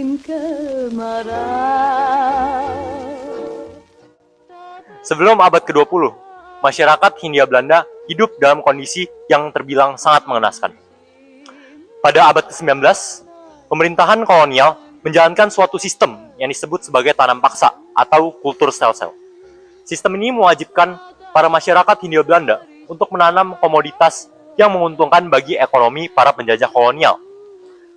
musim kemarau. Sebelum abad ke-20, masyarakat Hindia Belanda hidup dalam kondisi yang terbilang sangat mengenaskan. Pada abad ke-19, pemerintahan kolonial menjalankan suatu sistem yang disebut sebagai tanam paksa atau kultur sel-sel. Sistem ini mewajibkan para masyarakat Hindia Belanda untuk menanam komoditas yang menguntungkan bagi ekonomi para penjajah kolonial.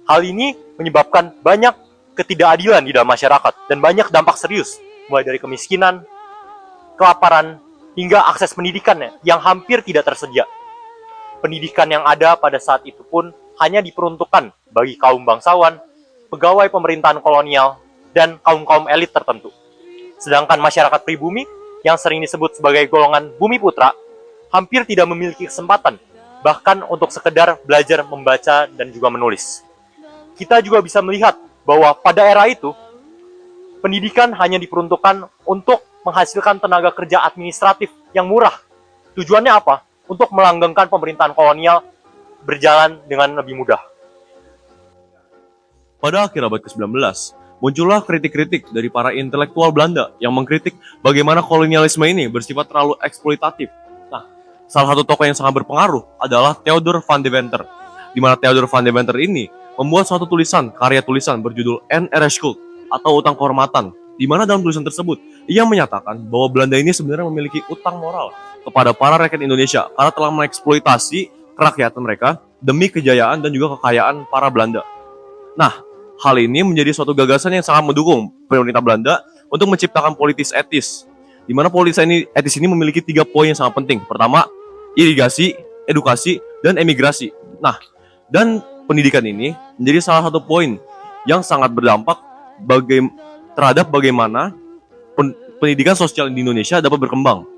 Hal ini menyebabkan banyak ketidakadilan di dalam masyarakat dan banyak dampak serius, mulai dari kemiskinan, kelaparan, hingga akses pendidikan yang hampir tidak tersedia. Pendidikan yang ada pada saat itu pun hanya diperuntukkan bagi kaum bangsawan, pegawai pemerintahan kolonial, dan kaum-kaum elit tertentu. Sedangkan masyarakat pribumi, yang sering disebut sebagai golongan bumi putra, hampir tidak memiliki kesempatan, bahkan untuk sekedar belajar membaca dan juga menulis. Kita juga bisa melihat bahwa pada era itu, pendidikan hanya diperuntukkan untuk menghasilkan tenaga kerja administratif yang murah. Tujuannya apa? Untuk melanggengkan pemerintahan kolonial berjalan dengan lebih mudah. Pada akhir abad ke-19, muncullah kritik-kritik dari para intelektual Belanda yang mengkritik bagaimana kolonialisme ini bersifat terlalu eksploitatif. Nah, salah satu tokoh yang sangat berpengaruh adalah Theodor van Deventer, di mana Theodor van Deventer ini membuat suatu karya tulisan berjudul N. Schuld atau Utang Kehormatan, di mana dalam tulisan tersebut ia menyatakan bahwa Belanda ini sebenarnya memiliki utang moral kepada para rakyat Indonesia karena telah mengeksploitasi kerakyatan mereka demi kejayaan dan juga kekayaan para Belanda. Nah, hal ini menjadi suatu gagasan yang sangat mendukung pemerintah Belanda untuk menciptakan politis etis, di mana politis etis ini memiliki 3 poin yang sangat penting. Pertama, irigasi, edukasi, dan emigrasi. Nah, dan pendidikan ini menjadi salah satu poin yang sangat berdampak terhadap bagaimana pendidikan sosial di Indonesia dapat berkembang.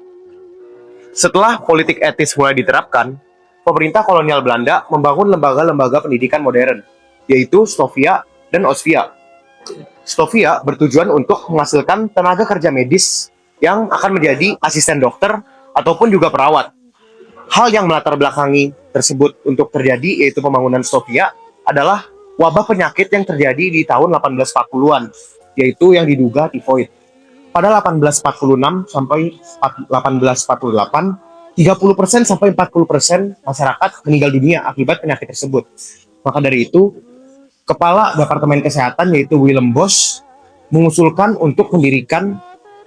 Setelah politik etis mulai diterapkan, pemerintah kolonial Belanda membangun lembaga-lembaga pendidikan modern, yaitu Stovia dan Osvia. Stovia bertujuan untuk menghasilkan tenaga kerja medis yang akan menjadi asisten dokter ataupun juga perawat. Hal yang melatar belakangi tersebut untuk terjadi, yaitu pembangunan Stovia, adalah wabah penyakit yang terjadi di tahun 1840-an, yaitu yang diduga tifoid. Pada 1846 sampai 1848, 30% sampai 40% masyarakat meninggal dunia akibat penyakit tersebut. Maka dari itu, Kepala Departemen Kesehatan yaitu Willem Bosch mengusulkan untuk mendirikan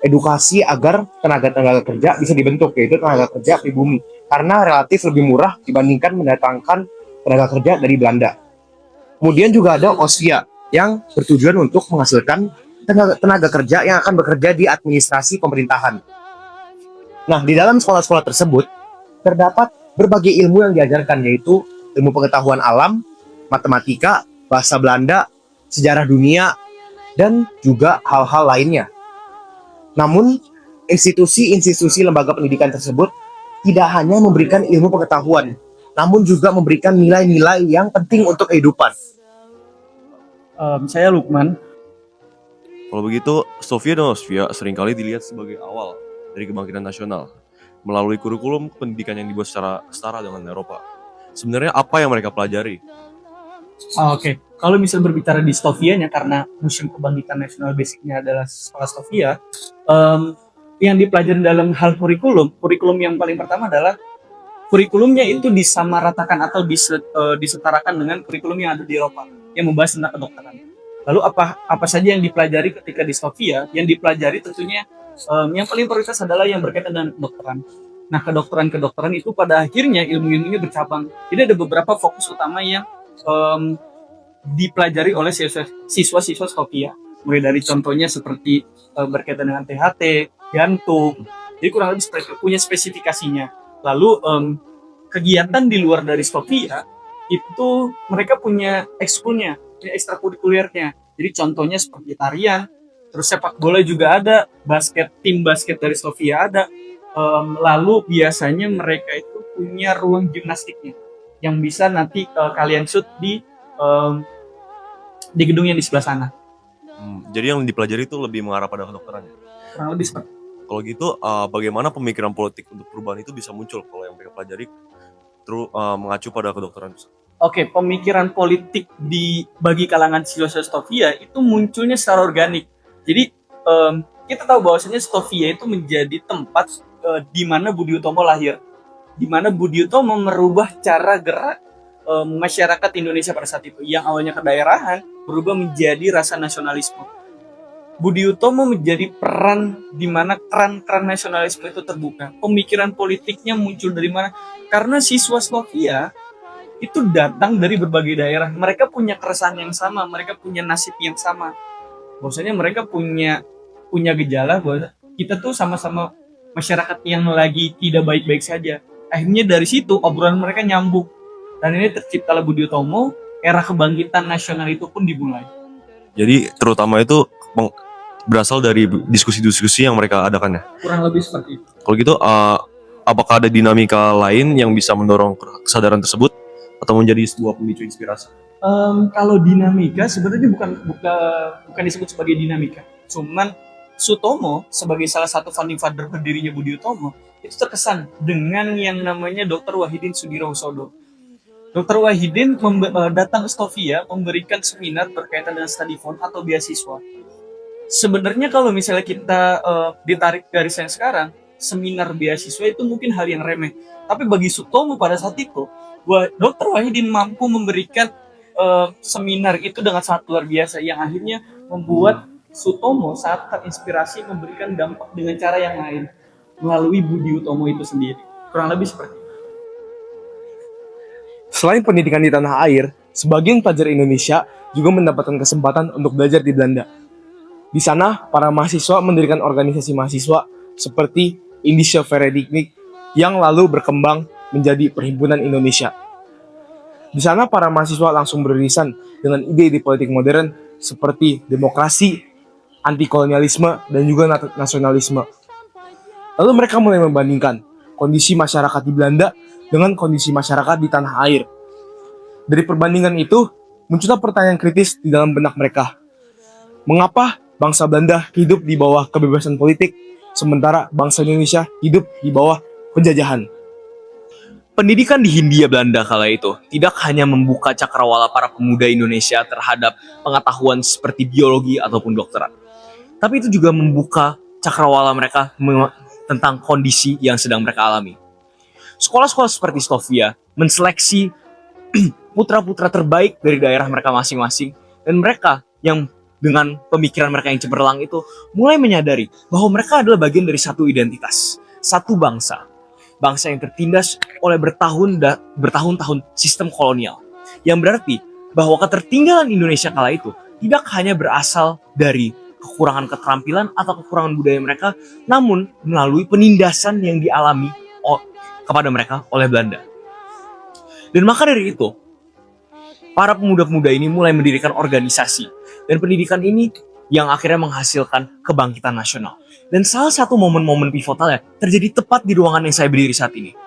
edukasi agar tenaga kerja bisa dibentuk, yaitu tenaga kerja pribumi, karena relatif lebih murah dibandingkan mendatangkan tenaga kerja dari Belanda. Kemudian juga ada Osvia yang bertujuan untuk menghasilkan tenaga kerja yang akan bekerja di administrasi pemerintahan. Nah, di dalam sekolah-sekolah tersebut terdapat berbagai ilmu yang diajarkan, yaitu ilmu pengetahuan alam, matematika, bahasa Belanda, sejarah dunia, dan juga hal-hal lainnya. Namun, institusi-institusi lembaga pendidikan tersebut tidak hanya memberikan ilmu pengetahuan, namun juga memberikan nilai-nilai yang penting untuk kehidupan. Saya Lukman. Kalau begitu, Stovia dan Osvia seringkali dilihat sebagai awal dari kebangkitan nasional melalui kurikulum pendidikan yang dibuat secara setara dengan Eropa. Sebenarnya apa yang mereka pelajari? Oke. Kalau misal berbicara di Stovianya, karena Museum Kebangkitan Nasional basicnya adalah sekolah Stovia, yang dipelajari dalam hal kurikulum yang paling pertama adalah kurikulumnya itu disamaratakan atau disetarakan dengan kurikulum yang ada di Eropa yang membahas tentang kedokteran. Lalu apa saja yang dipelajari ketika di Stovia? Yang dipelajari tentunya yang paling prioritas adalah yang berkaitan dengan kedokteran. Nah, kedokteran itu pada akhirnya ilmu-ilmunya bercabang. Jadi ada beberapa fokus utama yang dipelajari oleh siswa-siswa Stovia. Mulai dari contohnya seperti berkaitan dengan THT, jantung. Jadi kurang lebih punya spesifikasinya. Lalu kegiatan di luar dari Stovia itu mereka punya ekskulnya, punya ekstrakurikulernya. Jadi contohnya seperti tarian, terus sepak bola juga ada, tim basket dari Stovia ada. Lalu biasanya mereka itu punya ruang gimnastiknya yang bisa nanti kalian shoot di gedung yang di sebelah sana. Jadi yang dipelajari itu lebih mengarah pada kedokteran. Kurang lebih seperti. Kalau gitu, bagaimana pemikiran politik untuk perubahan itu bisa muncul kalau yang mereka pelajari mengacu pada kedokteran? Oke, pemikiran politik bagi kalangan siswa Stovia itu munculnya secara organik. Jadi kita tahu bahwasanya Stovia itu menjadi tempat di mana Budi Utomo lahir, di mana Budi Utomo merubah cara gerak masyarakat Indonesia pada saat itu, yang awalnya kedaerahan berubah menjadi rasa nasionalisme. Budi Utomo menjadi peran di mana keran nasionalisme itu terbuka. Pemikiran politiknya muncul dari mana? Karena siswa Stovia itu datang dari berbagai daerah. Mereka punya keresahan yang sama, mereka punya nasib yang sama. Bahwasanya mereka punya gejala bahwa kita tuh sama-sama masyarakat yang lagi tidak baik-baik saja. Akhirnya dari situ obrolan mereka nyambung. Dan ini terciptalah Budi Utomo, era kebangkitan nasional itu pun dimulai. Jadi terutama itu berasal dari diskusi-diskusi yang mereka adakan ya. Kurang lebih seperti itu. Kalau gitu, apakah ada dinamika lain yang bisa mendorong kesadaran tersebut atau menjadi sebuah pemicu inspirasi? Kalau dinamika sebenarnya bukan disebut sebagai dinamika. Cuman Sutomo sebagai salah satu founding father berdirinya Budi Utomo itu terkesan dengan yang namanya Dr. Wahidin Sudirohusodo. Dr. Wahidin datang ke Stovia memberikan seminar berkaitan dengan study fund atau beasiswa. Sebenarnya kalau misalnya kita ditarik garis yang sekarang, seminar beasiswa itu mungkin hal yang remeh. Tapi bagi Sutomo pada saat itu, Dr. Wahidin mampu memberikan seminar itu dengan sangat luar biasa yang akhirnya membuat Sutomo saat terinspirasi memberikan dampak dengan cara yang lain melalui Budi Utomo itu sendiri. Kurang lebih seperti itu. Selain pendidikan di tanah air, sebagian pelajar Indonesia juga mendapatkan kesempatan untuk belajar di Belanda. Di sana, para mahasiswa mendirikan organisasi mahasiswa seperti Indische Vereniging yang lalu berkembang menjadi Perhimpunan Indonesia. Di sana, para mahasiswa langsung beririsan dengan ide-ide politik modern seperti demokrasi, anti-kolonialisme, dan juga nasionalisme. Lalu mereka mulai membandingkan kondisi masyarakat di Belanda dengan kondisi masyarakat di tanah air. Dari perbandingan itu, muncullah pertanyaan kritis di dalam benak mereka. Mengapa bangsa Belanda hidup di bawah kebebasan politik, sementara bangsa Indonesia hidup di bawah penjajahan? Pendidikan di Hindia Belanda kala itu tidak hanya membuka cakrawala para pemuda Indonesia terhadap pengetahuan seperti biologi ataupun kedokteran, tapi itu juga membuka cakrawala mereka tentang kondisi yang sedang mereka alami. Sekolah-sekolah seperti Stovia menseleksi putra-putra terbaik dari daerah mereka masing-masing, dan mereka yang dengan pemikiran mereka yang cemerlang itu mulai menyadari bahwa mereka adalah bagian dari satu identitas, satu bangsa yang tertindas oleh bertahun-tahun sistem kolonial, yang berarti bahwa ketertinggalan Indonesia kala itu tidak hanya berasal dari kekurangan keterampilan atau kekurangan budaya mereka, namun melalui penindasan yang dialami kepada mereka oleh Belanda. Dan maka dari itu, para pemuda-pemuda ini mulai mendirikan organisasi, dan pendidikan ini yang akhirnya menghasilkan kebangkitan nasional. Dan salah satu momen-momen pivotalnya terjadi tepat di ruangan yang saya berdiri saat ini.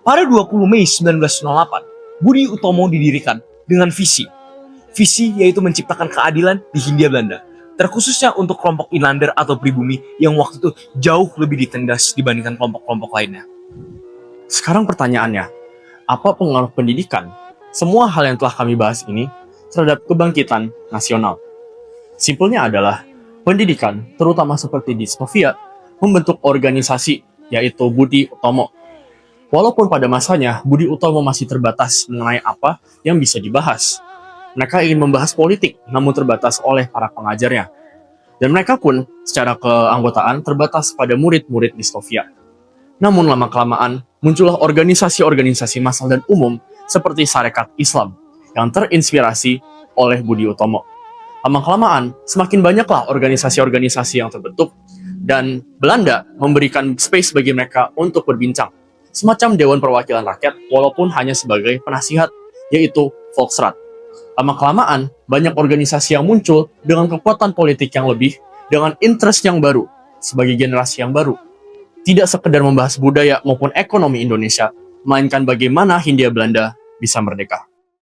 Pada 20 Mei 1908, Budi Utomo didirikan dengan visi yaitu menciptakan keadilan di Hindia Belanda, terkhususnya untuk kelompok Inlander atau pribumi yang waktu itu jauh lebih ditindas dibandingkan kelompok-kelompok lainnya. Sekarang pertanyaannya, apa pengaruh pendidikan, semua hal yang telah kami bahas ini, terhadap kebangkitan nasional? Simpelnya adalah, pendidikan, terutama seperti di Stovia, membentuk organisasi, yaitu Budi Utomo. Walaupun pada masanya, Budi Utomo masih terbatas mengenai apa yang bisa dibahas. Mereka ingin membahas politik, namun terbatas oleh para pengajarnya. Dan mereka pun, secara keanggotaan, terbatas pada murid-murid di Stovia. Namun lama-kelamaan, muncullah organisasi-organisasi massal dan umum seperti Sarekat Islam yang terinspirasi oleh Budi Utomo. Lama-kelamaan, semakin banyaklah organisasi-organisasi yang terbentuk dan Belanda memberikan space bagi mereka untuk berbincang. Semacam Dewan Perwakilan Rakyat walaupun hanya sebagai penasihat, yaitu Volksraad. Lama-kelamaan, banyak organisasi yang muncul dengan kekuatan politik yang lebih, dengan interest yang baru, sebagai generasi yang baru. Tidak sekedar membahas budaya maupun ekonomi Indonesia, melainkan bagaimana Hindia Belanda bisa merdeka.